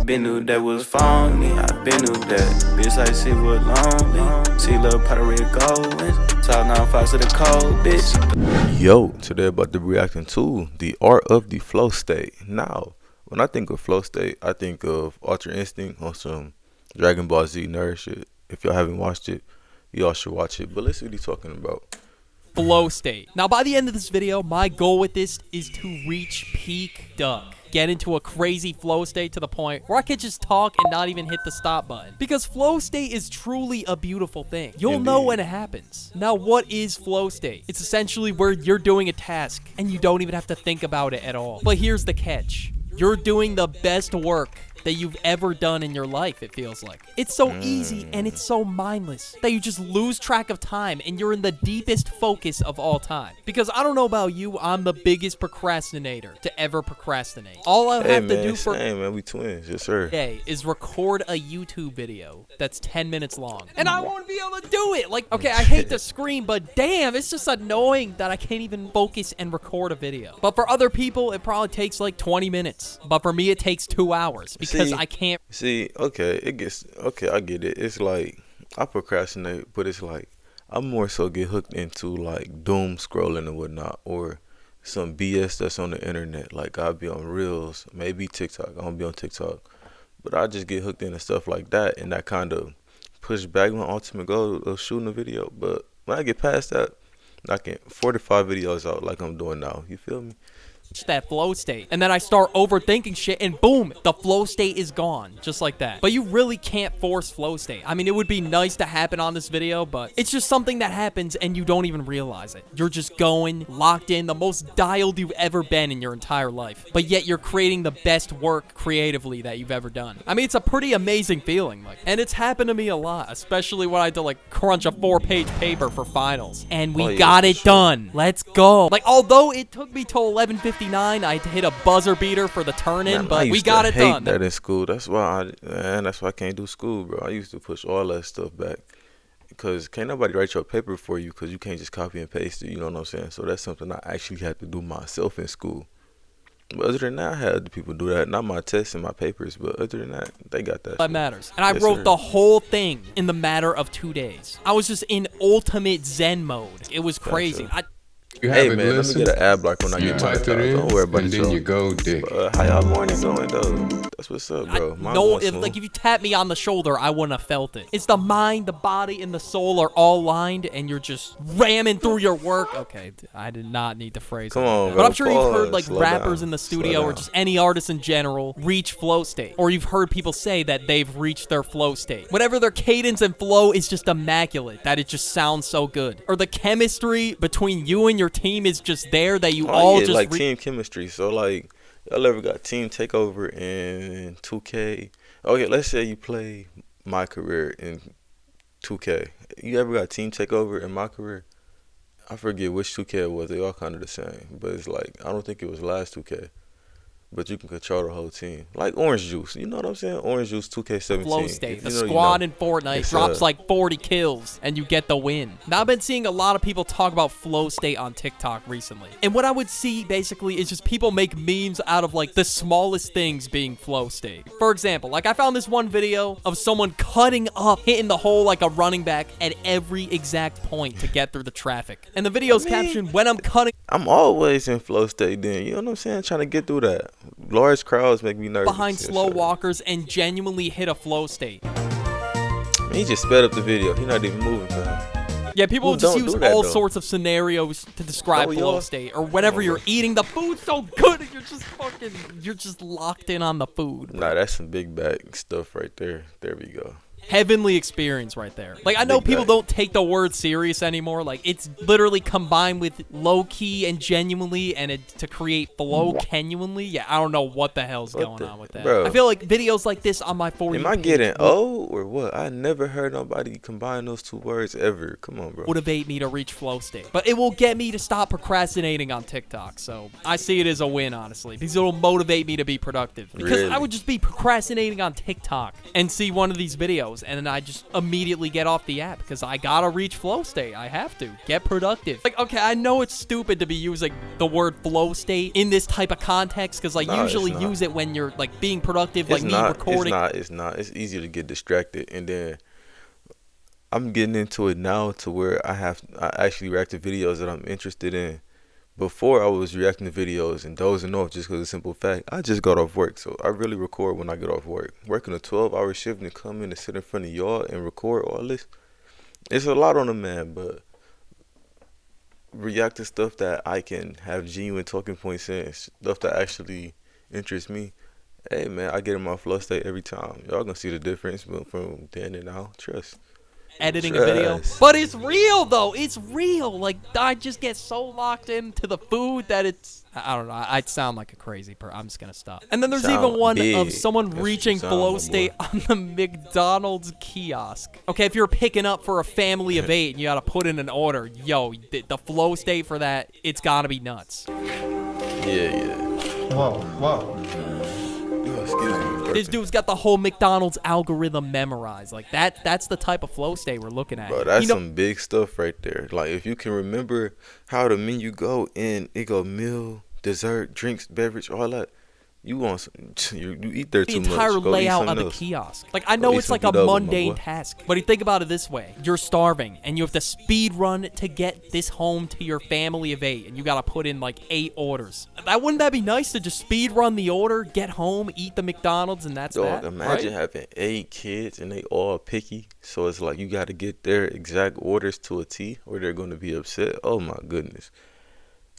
been knew that was phony, I been knew that. Bitch, I see what lonely. See little pot of red gold. Talk 9-5 to the cold, bitch. Yo, today about to be reacting to the art of the flow state. Now, when I think of flow state, I think of Ultra Instinct on some Dragon Ball Z nerd shit. If y'all haven't watched it, y'all should watch it. But let's see what he's talking about. Flow state. Now, by the end of this video, my goal with this is to reach peak Duck. Get into a crazy flow state to the point where I could just talk and not even hit the stop button. Because flow state is truly a beautiful thing. You'll know when it happens. Now, what is flow state? It's essentially where you're doing a task and you don't even have to think about it at all. But here's the catch. You're doing the best work that you've ever done in your life, it feels like. It's so easy and it's so mindless that you just lose track of time and you're in the deepest focus of all time. Because I don't know about you, I'm the biggest procrastinator to ever procrastinate. All I have to do for we twins, yes sir. Today is record a YouTube video that's 10 minutes long. And I won't be able to do it. Like, okay, I hate to scream, but damn, it's just annoying that I can't even focus and record a video. But for other people, it probably takes like 20 minutes. But for me, it takes 2 hours because I can't. See, okay, I get it. It's like, I procrastinate, but it's like, I more so get hooked into like doom scrolling and whatnot, or some BS that's on the internet. Like, I'll be on Reels, maybe TikTok. I don't be on TikTok. But I just get hooked into stuff like that, and that kind of push back my ultimate goal of shooting a video. But when I get past that, I can 45 videos out like I'm doing now. You feel me? That flow state, and then I start overthinking shit, and boom, the flow state is gone, just like that. But you really can't force flow state. I mean, it would be nice to happen on this video, but it's just something that happens and you don't even realize it. You're just going, locked in, the most dialed you've ever been in your entire life, but yet you're creating the best work creatively that you've ever done. I mean, it's a pretty amazing feeling, like, and it's happened to me a lot, especially when I had to like crunch a 4-page paper for finals, and we got it done. Let's go. Like, although it took me till 11:59, I had to hit a buzzer beater for the turn-in, but we got it done. That in school. That's why I can't do school, bro. I used to push all that stuff back because can't nobody write your paper for you because you can't just copy and paste it. You know what I'm saying? So that's something I actually had to do myself in school. But other than that, I had other people do that. Not my tests and my papers, but other than that, they got that. That matters. And I wrote the whole thing in the matter of 2 days. I was just in ultimate Zen mode. It was crazy. Hey man, let me get an ad block when I get my TikTok. Don't worry about it. And then you go dick. How y'all morning going though? That's what's up, bro. No, if you tap me on the shoulder, I wouldn't have felt it. It's the mind, the body, and the soul are all lined, and you're just ramming through your work. Okay, I did not need to phrase it. Come on, bro. But I'm sure you've heard like Slow rappers down. in the studio or just any artist in general reach flow state, or you've heard people say that they've reached their flow state. Whatever their cadence and flow is just immaculate, that it just sounds so good, or the chemistry between you and your team is just there that you all just like team chemistry. So like, y'all ever got team takeover in 2K? Okay, let's say you play My Career in 2K. You ever got team takeover in My Career? I forget which 2K it was. They all kind of the same, but it's like, I don't think it was last 2K. But you can control the whole team. Like Orange Juice. You know what I'm saying? Orange Juice 2K17. Flow state. The squad in Fortnite drops like 40 kills and you get the win. Now, I've been seeing a lot of people talk about flow state on TikTok recently. And what I would see basically is just people make memes out of like the smallest things being flow state. For example, like I found this one video of someone cutting up, hitting the hole like a running back at every exact point to get through the traffic. And the video's caption, when I'm cutting. I'm always in flow state then. You know what I'm saying? Trying to get through that. Large crowds make me nervous. Behind slow walkers and genuinely hit a flow state. He just sped up the video. He's not even moving fast. Yeah, people just use all sorts of scenarios to describe flow state, or whenever you're eating the food so good and you're just locked in on the food. Nah, that's some big bag stuff right there. There we go. Heavenly experience right there. Like, I know people don't take the word serious anymore. Like, it's literally combined with low-key and genuinely, and to create flow genuinely. Yeah, I don't know what the hell's going on with that. Bro. I feel like videos like this on my 40 Am I getting old or what? I never heard nobody combine those two words ever. Come on, bro. Motivate me to reach flow state. But it will get me to stop procrastinating on TikTok. So I see it as a win, honestly, because it will motivate me to be productive. Because I would just be procrastinating on TikTok and see one of these videos. videos, and then I just immediately get off the app because I gotta reach flow state. I have to get productive. Like, okay, I know it's stupid to be using the word flow state in this type of context because I usually use it when you're like being productive, like me recording. It's not. It's easy to get distracted, and then I'm getting into it now to where I actually react to videos that I'm interested in. Before, I was reacting to videos and dozing off just because of the simple fact I just got off work, so I really record when I get off work. Working a 12-hour shift and come in and sit in front of y'all and record all this, it's a lot on a man, but react to stuff that I can have genuine talking points in, stuff that actually interests me. Hey man, I get in my flow state every time. Y'all gonna see the difference from then and now. Trust. Editing a video, but it's real though. It's real. Like, I just get so locked into the food that I don't know. I'd sound like a crazy person. I'm just gonna stop. And then there's even one of someone reaching flow state on the McDonald's kiosk. Okay, if you're picking up for a family of 8 and you gotta put in an order, yo, the flow state for that, it's gotta be nuts. Yeah. Whoa. Excuse me. This dude's got the whole McDonald's algorithm memorized. Like, that's the type of flow state we're looking at. Bro, that's some big stuff right there. Like, if you can remember how the menu go in, it go meal, dessert, drinks, beverage, all that. You eat there too much. The entire layout of the kiosk. Like, I know it's like a mundane task, but you think about it this way. You're starving, and you have to speed run to get this home to your family of 8, and you gotta put in like 8 orders. Wouldn't that be nice to just speed run the order, get home, eat the McDonald's, and that's that? Imagine having 8 kids, and they all picky, so it's like you gotta get their exact orders to a T, or they're gonna be upset. Oh my goodness.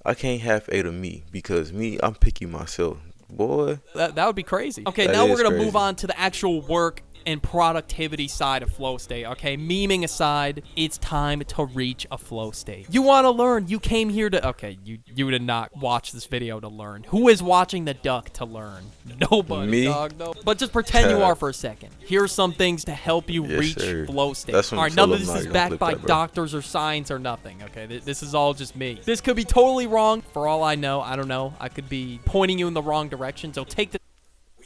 I can't have 8 of me, because I'm picky myself. Boy, that would be crazy. Okay, now we're gonna move on to the actual work and productivity side of flow state. Okay, memeing aside, it's time to reach a flow state. You want to learn. You came here to. Okay, you did not watch this video to learn. Who is watching the duck to learn? Nobody. Me? Dog. No. But just pretend you are for a second. Here's some things to help you reach flow state. All right, none of this is backed by doctors or science or nothing. Okay, this is all just me. This could be totally wrong. For all I know, I don't know. I could be pointing you in the wrong direction. So take the.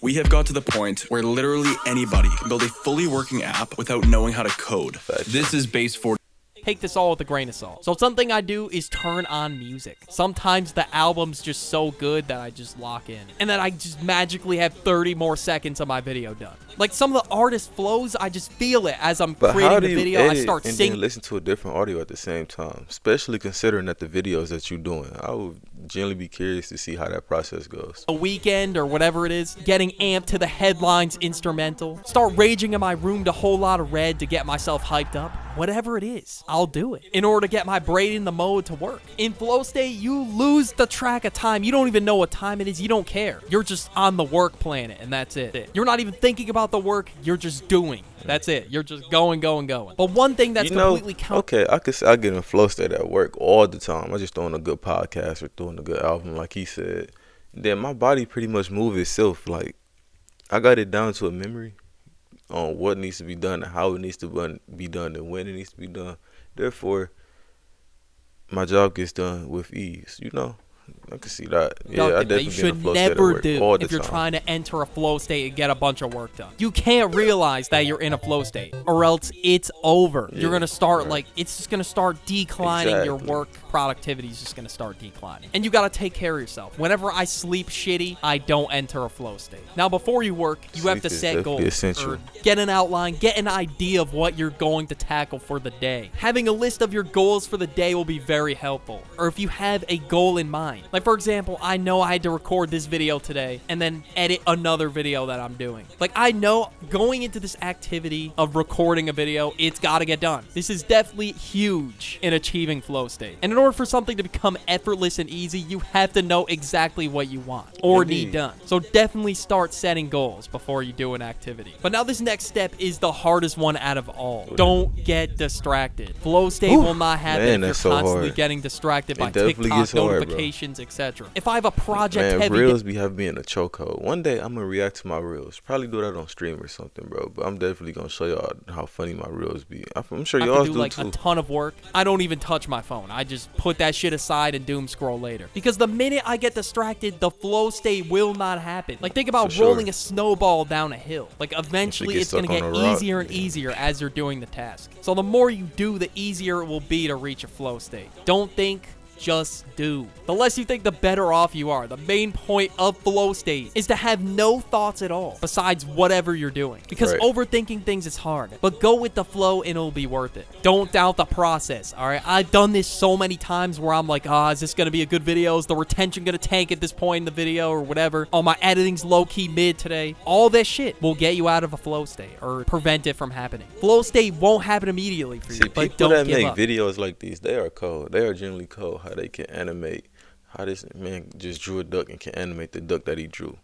We have got to the point where literally anybody can build a fully working app without knowing how to code. This is base 40. Take this all with a grain of salt. So something I do is turn on music. Sometimes the album's just so good that I just lock in. And then I just magically have 30 more seconds of my video done. Like, some of the artist flows, I just feel it as I'm creating the video. I start singing. And listen to a different audio at the same time, especially considering that the videos that you're doing. I would generally be curious to see how that process goes. A weekend or whatever it is, getting amped to the headlines instrumental. Start raging in my room to Whole Lotta Red to get myself hyped up. Whatever it is, I'll do it in order to get my brain in the mode to work. In flow state, you lose the track of time. You don't even know what time it is. You don't care. You're just on the work planet, and that's it. You're not even thinking about the work. You're just doing. That's it. You're just going. But one thing that's completely Okay, I get in flow state at work all the time. I just throwing a good podcast or throwing a good album, like he said. Then my body pretty much moves itself. Like, I got it down to a memory on what needs to be done and how it needs to be done and when it needs to be done. Therefore, my job gets done with ease, I can see that. Yeah, I definitely you should never do if you're trying to enter a flow state and get a bunch of work done. You can't realize that you're in a flow state, or else it's over. You're gonna start it's just gonna start declining. Your work productivity is just gonna start declining, and you gotta take care of yourself. Whenever I sleep shitty, I don't enter a flow state. Now, before you work, you have to set goals, or get an outline, get an idea of what you're going to tackle for the day. Having a list of your goals for the day will be very helpful. Or if you have a goal in mind. Like, for example, I know I had to record this video today and then edit another video that I'm doing. Like, I know going into this activity of recording a video, it's got to get done. This is definitely huge in achieving flow state. And in order for something to become effortless and easy, you have to know exactly what you want or need done. So definitely start setting goals before you do an activity. But now this next step is the hardest one out of all. Don't get distracted. Flow state will not happen if you're constantly getting distracted by TikTok notifications presentations, etc. If I have a project Man, heavy reels be have me in a chokehold. One day I'm gonna react to my reels. Probably do that on stream or something, bro. But I'm definitely gonna show y'all how funny my reels be. I'm sure I y'all have to do do like too. a ton of work, I don't even touch my phone. I just put that shit aside and doom scroll later. Because the minute I get distracted, the flow state will not happen. Like, think about For sure. rolling a snowball down a hill. Like, eventually gets it's gonna stuck get on a rock, easier and easier as you're doing the task. So the more you do, the easier it will be to reach a flow state. Don't think, just do. The less you think, the better off you are. The main point of flow state is to have no thoughts at all besides whatever you're doing. Because Right. overthinking things is hard, but go with the flow and it'll be worth it. Don't doubt the process, all right? I've done this so many times where I'm like, is this gonna be a good video? Is the retention gonna tank at this point in the video or whatever? Oh, my editing's low-key mid today. All this shit will get you out of a flow state or prevent it from happening. Flow state won't happen immediately for you, See, but people don't that give make up. videos like these, they are cold. They are generally cold. How they can animate. How this man just drew a duck and can animate the duck that he drew.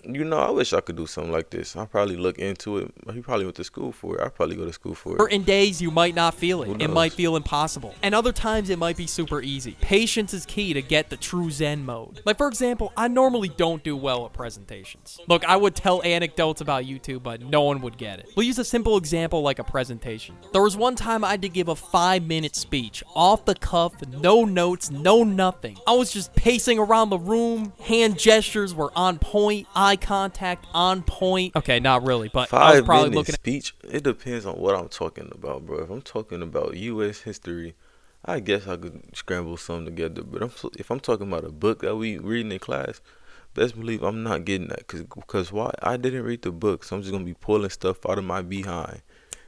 You know, I wish I could do something like this. I probably look into it. He probably went to school for it. I probably go to school for it. Certain days you might not feel it. Who It knows? might feel impossible. And other times it might be super easy. Patience is key to get the true Zen mode. Like, for example, I normally don't do well at presentations. Look, I would tell anecdotes about YouTube, but no one would get it. We'll use a simple example like a presentation. There was one time I had to give a 5-minute speech, off the cuff, no notes, no nothing. I was just pacing around the room, hand gestures were on point, eye contact on point. Okay, not really, but I was probably 5-minute looking at speech. It depends on what I'm talking about, bro. If I'm talking about U.S. history, I guess I could scramble something together. But if I'm talking about a book that we reading in class, best believe I'm not getting that. Cause why? I didn't read the book, so I'm just gonna be pulling stuff out of my behind.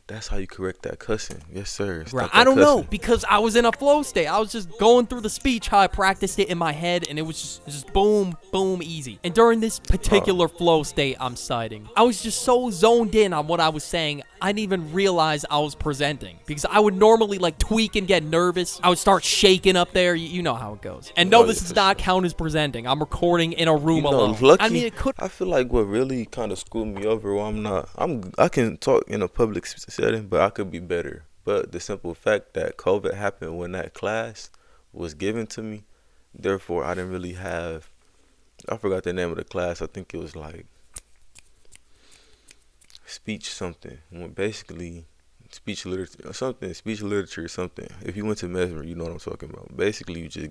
That's how you correct that cussing. Yes, sir. Stop Right. that I don't know, cussing. because I was in a flow state. I was just going through the speech, how I practiced it in my head, and it was just boom, boom, easy. And during this particular flow state I'm citing, I was just so zoned in on what I was saying, I didn't even realize I was presenting. Because I would normally like tweak and get nervous. I would start shaking up there. You know how it goes. And no, Oh, this yeah, does for not count as presenting. I'm recording in a room You know, alone. lucky. I mean, it could. I feel like what really kind of screwed me over. Where I can talk in a public setting, but I could be better. But the simple fact that COVID happened when that class was given to me, therefore I didn't really have. I forgot the name of the class. I think it was like speech something. Well, basically speech literature or something. Speech literature or something. If you went to Mesmer, you know what I'm talking about. Basically, you just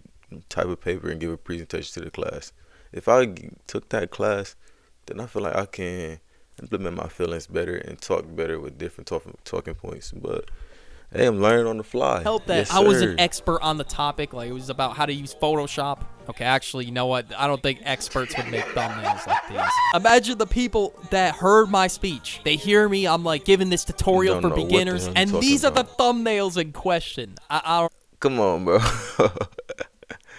type a paper and give a presentation to the class. If I took that class, then I feel like I can implement my feelings better and talk better with different talking points. But hey, I'm learning on the fly. Help that Yes, I was sir. an expert on the topic. Like, it was about how to use Photoshop. Okay, actually, you know what? I don't think experts would make thumbnails like these. Imagine the people that heard my speech. They hear me. I'm like giving this tutorial Don't for know what the beginners, hell you and talking these are the about. thumbnails in question. I Come on, bro.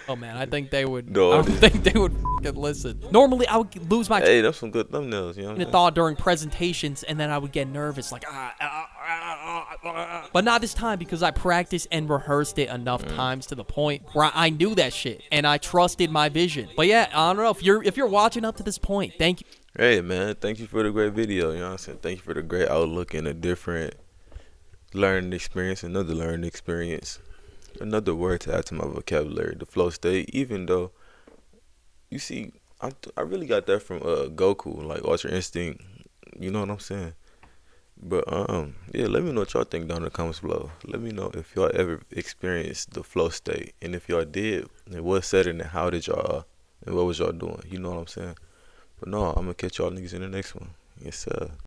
oh man, I think they would. No, I don't dude. think they would f***ing listen. Normally, I would lose my Hey, that's some good thumbnails. You know what I'm train of saying? thought during presentations, and then I would get nervous, like But not this time, because I practiced and rehearsed it enough times to the point where I knew that shit and I trusted my vision. But yeah, I don't know if you're watching up to this point. Thank you. Hey, man, thank you for the great video. You know what I'm saying? Thank you for the great outlook and a different learning experience, another learning experience, another word to add to my vocabulary, the flow state. Even though, you see, I really got that from Goku, like Ultra Instinct. You know what I'm saying? But yeah, let me know what y'all think down in the comments below. Let me know if y'all ever experienced the flow state, and if y'all did, in what setting and how did y'all, and what was y'all doing? You know what I'm saying? But no, I'm gonna catch y'all niggas in the next one. Yes, sir.